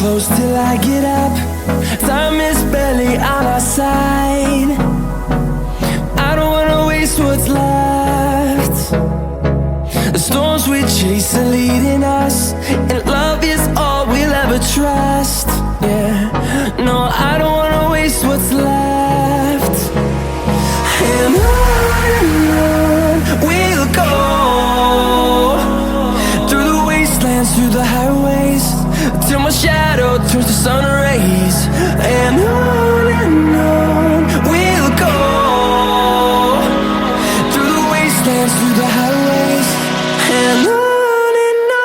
close till I get up. Time is barely on our side. I don't wanna waste what's left. The storms we chase are leading us, and love is all we'll ever trust. Yeah, no, I don't wanna waste what's left. And on we'll go, through the wastelands, through the highways, till my shadow turns to sun rays. And on we'll go, through the wastelands, through the highways, and on we'll go.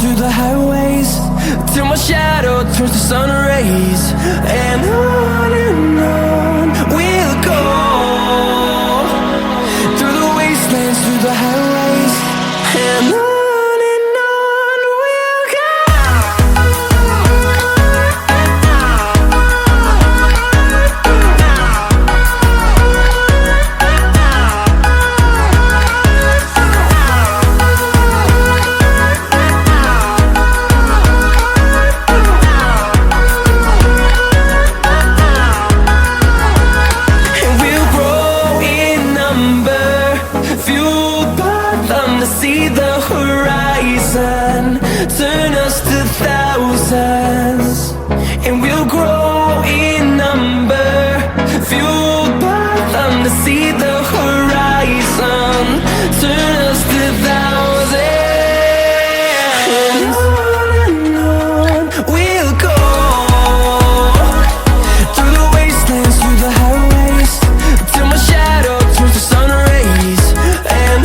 Through the highways, till my shadow turns to sun rays. And on we'll go, through the wastelands, through the highways, and on we'll go. See the horizon turn us to thousands, and we'll grow in number, fueled by them. To see the horizon turn us to thousands, and on we'll go, through the wastelands, through the highways, till my shadow turns to sun rays. And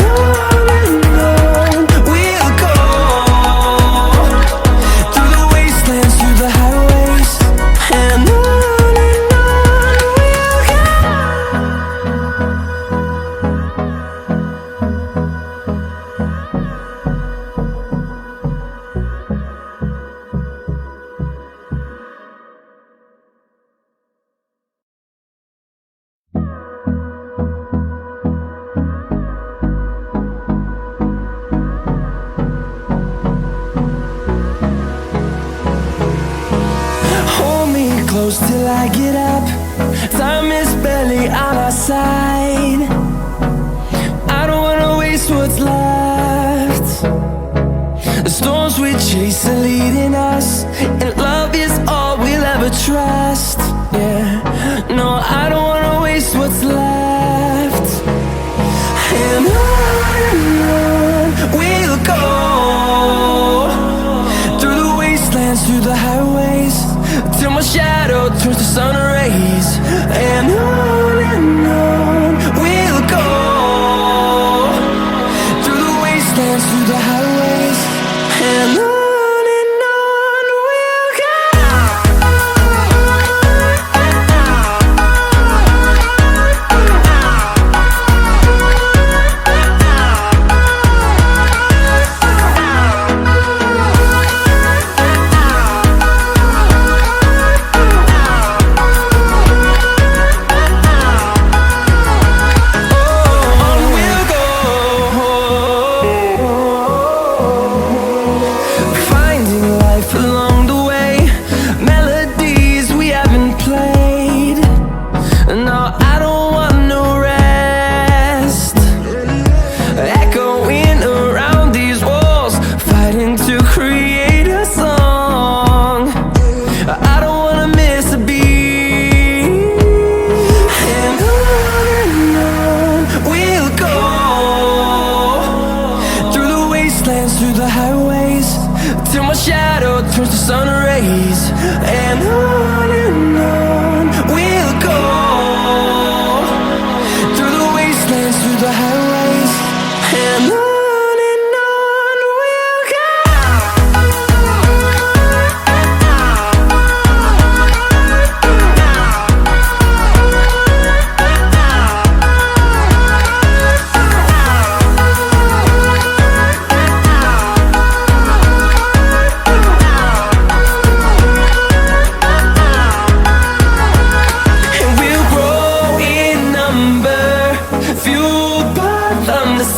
close till I get up. Time is barely on our side. I don't wanna waste what's left. The storms we chase are leading us, and love is all we'll ever trust. Yeah, no, I don't wanna waste what's left. And on we'll go, through the wastelands, through the highways, till my shadow turns to sun rays. And on we'll go, through the wastelands, through the highways, and on we'll go. sun rays, and on we'll go, through the wastelands, through the highways, and on we'll go.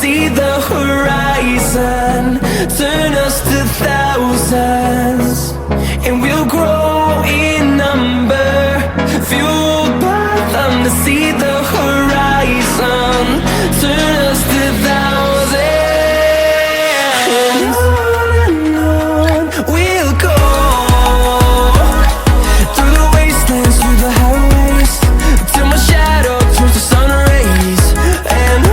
See the horizon turn us to thousands, and we'll grow in number, fueled by them. To see the horizon turn us to thousands, and on we'll go, through the wastelands, through the highways, till my shadow turns to sun rays, and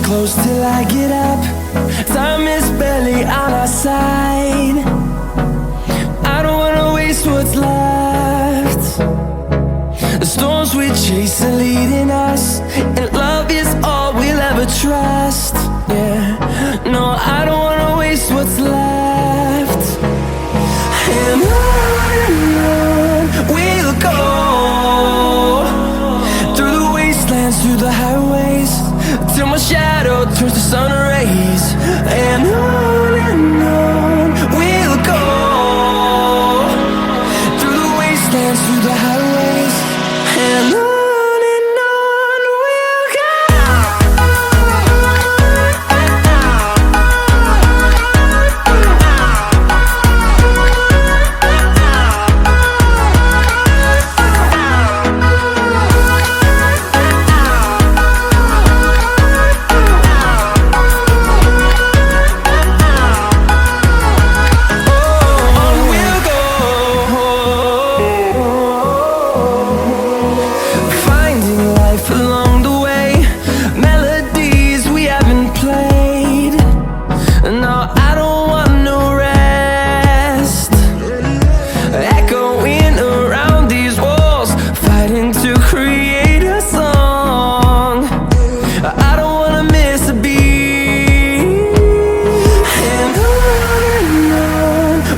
close till I get up. Time is barely on our side. I don't wanna waste what's left. The storms we chase are leading us, and love is all we'll ever trust. Yeah, no, I don't wanna waste what's left. And on we'll go, through the wastelands, through the highways, till my shadow turns to sun rays, and on we'll go, through the wastelands, through the highways, and on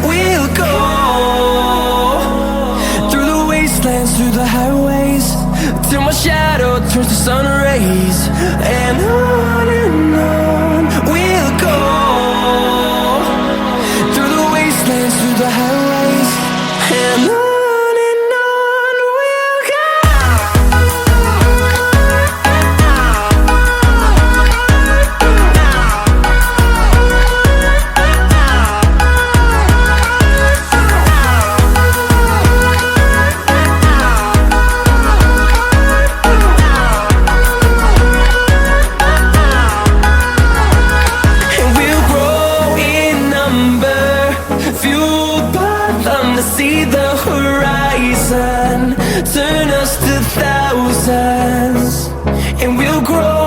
we'll go. Through the highways, till my shadow turns to sun rays, and on we'll go, through the wastelands, through the highways, and on we'll go. See the horizon turn us to thousands, and we'll grow